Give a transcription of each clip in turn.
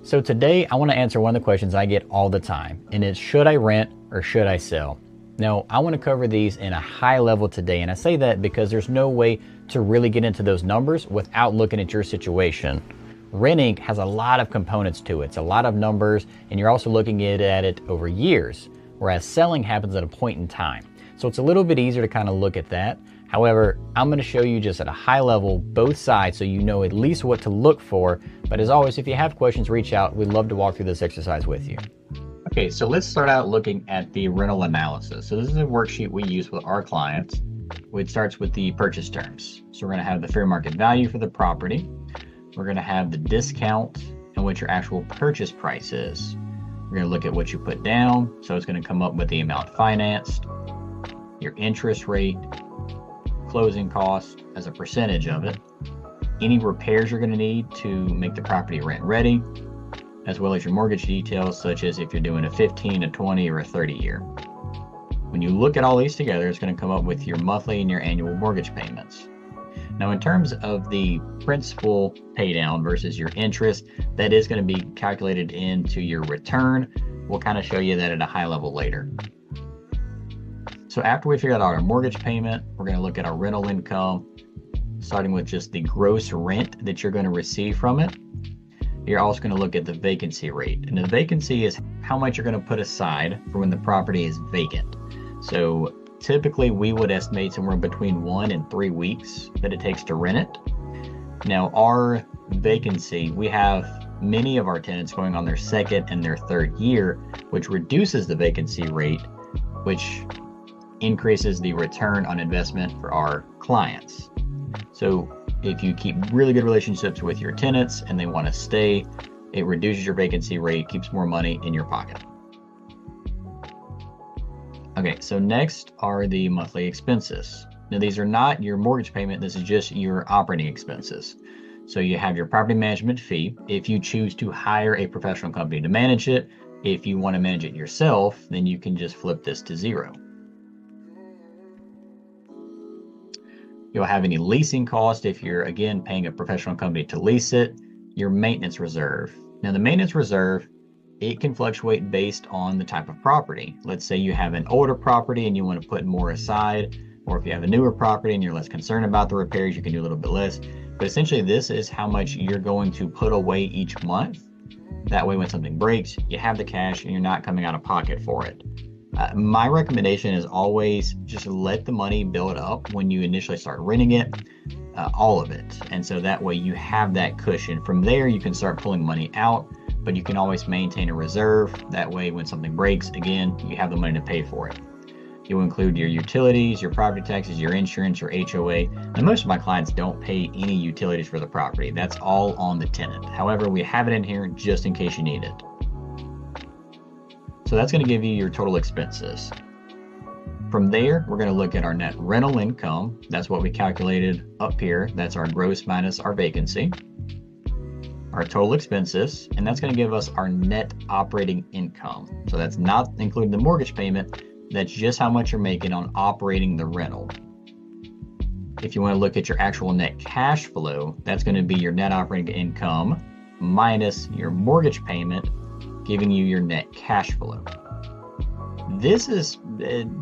So today I want to answer one of the questions I get all the time, and it's should I rent or should I sell? Now, I want to cover these in a high level today, and I say that because there's no way to really get into those numbers without looking at your situation. Renting has a lot of components to it. It's a lot of numbers, and you're also looking at it over years, whereas selling happens at a point in time. So it's a little bit easier to kind of look at that. However, I'm going to show you just at a high level both sides so you know at least what to look for. But as always, if you have questions, reach out. We'd love to walk through this exercise with you. Okay, so let's start out looking at the rental analysis. So this is a worksheet we use with our clients. It starts with the purchase terms. So we're going to have the fair market value for the property. We're going to have the discount and what your actual purchase price is. We're going to look at what you put down. So it's going to come up with the amount financed, your interest rate, closing cost as a percentage of it, any repairs you're going to need to make the property rent ready, as well as your mortgage details, such as if you're doing a 15, a 20, or a 30 year. When you look at all these together, it's going to come up with your monthly and your annual mortgage payments. Now, in terms of the principal pay down versus your interest, that is going to be calculated into your return. We'll kind of show you that at a high level later. So after we figure out our mortgage payment, we're going to look at our rental income, starting with just the gross rent that you're going to receive from it. You're also going to look at the vacancy rate. And the vacancy is how much you're going to put aside for when the property is vacant. So typically we would estimate somewhere between 1 and 3 weeks that it takes to rent it. Now our vacancy, we have many of our tenants going on their second and their third year, which reduces the vacancy rate, which increases the return on investment for our clients. So if you keep really good relationships with your tenants and they want to stay, it reduces your vacancy rate, keeps more money in your pocket. Okay, so next are the monthly expenses. Now these are not your mortgage payment, this is just your operating expenses. So you have your property management fee. If you choose to hire a professional company to manage it, if you want to manage it yourself, then you can just flip this to zero. You'll have any leasing cost if you're, again, paying a professional company to lease it. Your maintenance reserve. Now, the maintenance reserve, it can fluctuate based on the type of property. Let's say you have an older property and you want to put more aside, or if you have a newer property and you're less concerned about the repairs, you can do a little bit less. But essentially, this is how much you're going to put away each month. That way, when something breaks, you have the cash and you're not coming out of pocket for it. My recommendation is always just let the money build up when you initially start renting it, all of it. And so that way you have that cushion. From there, you can start pulling money out, but you can always maintain a reserve. That way, when something breaks, again, you have the money to pay for it. You'll include your utilities, your property taxes, your insurance, your HOA. And most of my clients don't pay any utilities for the property. That's all on the tenant. However, we have it in here just in case you need it. So that's going to give you your total expenses. From there, we're going to look at our net rental income. That's what we calculated up here. That's our gross minus our vacancy. Our total expenses, and that's going to give us our net operating income. So that's not including the mortgage payment. That's just how much you're making on operating the rental. If you want to look at your actual net cash flow, that's going to be your net operating income minus your mortgage payment, giving you your net cash flow. This is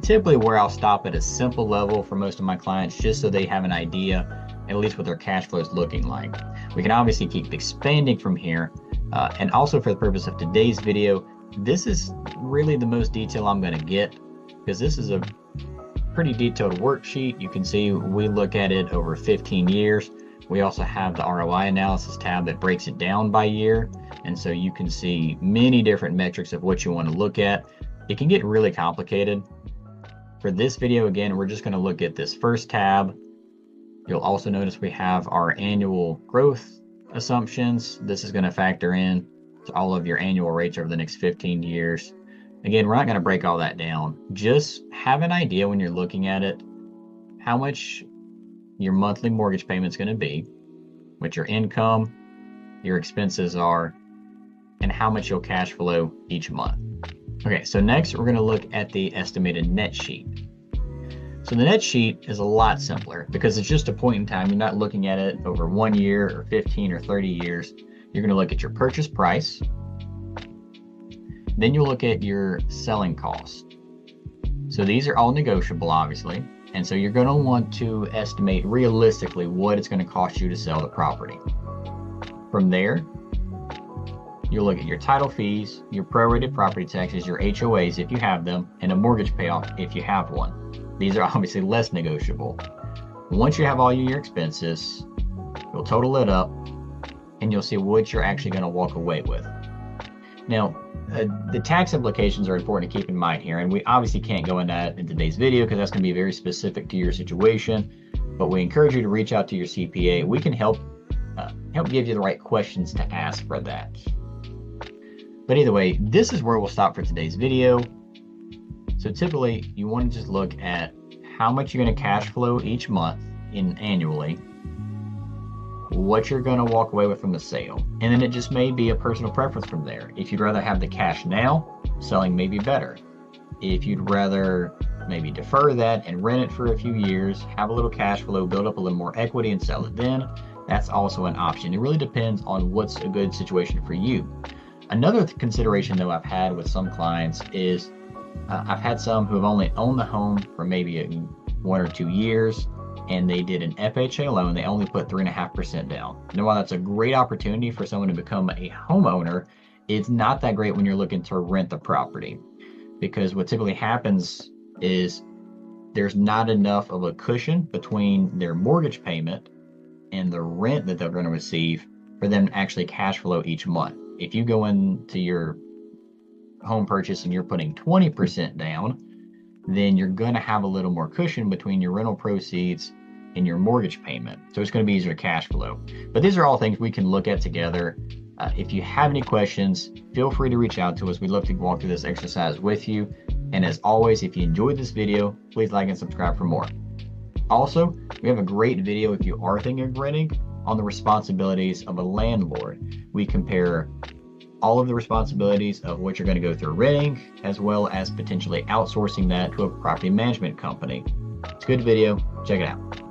typically where I'll stop at a simple level for most of my clients, just so they have an idea, at least what their cash flow is looking like. We can obviously keep expanding from here. And also for the purpose of today's video, this is really the most detail I'm going to get, because this is a pretty detailed worksheet. You can see we look at it over 15 years. We also have the ROI analysis tab that breaks it down by year. And so you can see many different metrics of what you want to look at. It can get really complicated. For this video, again, we're just going to look at this first tab. You'll also notice we have our annual growth assumptions. This is going to factor in to all of your annual rates over the next 15 years. Again, we're not going to break all that down. Just have an idea when you're looking at it, how much your monthly mortgage payment is going to be, what your income, your expenses are, and how much you'll cash flow each month. Okay, so next we're going to look at the estimated net sheet. So the net sheet is a lot simpler because it's just a point in time. You're not looking at it over 1 year or 15 or 30 years. You're going to look at your purchase price. Then you'll look at your selling costs. So these are all negotiable, obviously. And so you're going to want to estimate realistically what it's going to cost you to sell the property. From there, you'll look at your title fees, your prorated property taxes, your HOAs if you have them, and a mortgage payoff if you have one. These are obviously less negotiable. Once you have all your expenses, you'll total it up and you'll see what you're actually going to walk away with. Now, the tax implications are important to keep in mind here, and we obviously can't go into that in today's video because that's going to be very specific to your situation, but we encourage you to reach out to your CPA. We can help give you the right questions to ask for that. But either way, this is where we'll stop for today's video. So typically, you want to just look at how much you're going to cash flow each month annually, what you're going to walk away with from the sale, and then it just may be a personal preference from there. If you'd rather have the cash now, selling may be better. If you'd rather maybe defer that and rent it for a few years, have a little cash flow, build up a little more equity and sell it then, that's also an option. It really depends on what's a good situation for you. Another consideration though I've had with some clients is I've had some who have only owned the home for maybe 1 or 2 years, and they did an FHA loan. They only put 3.5% down. Now, while that's a great opportunity for someone to become a homeowner, it's not that great when you're looking to rent the property, because what typically happens is there's not enough of a cushion between their mortgage payment and the rent that they're going to receive for them to actually cash flow each month. If you go into your home purchase and you're putting 20% down, then you're going to have a little more cushion between your rental proceeds and your mortgage payment. So it's going to be easier to cash flow. But these are all things we can look at together. If you have any questions, feel free to reach out to us. We'd love to walk through this exercise with you. And as always, if you enjoyed this video, please like and subscribe for more. Also, we have a great video if you are thinking of renting on the responsibilities of a landlord. We compare all of the responsibilities of what you're going to go through renting, as well as potentially outsourcing that to a property management company. It's a good video. Check it out.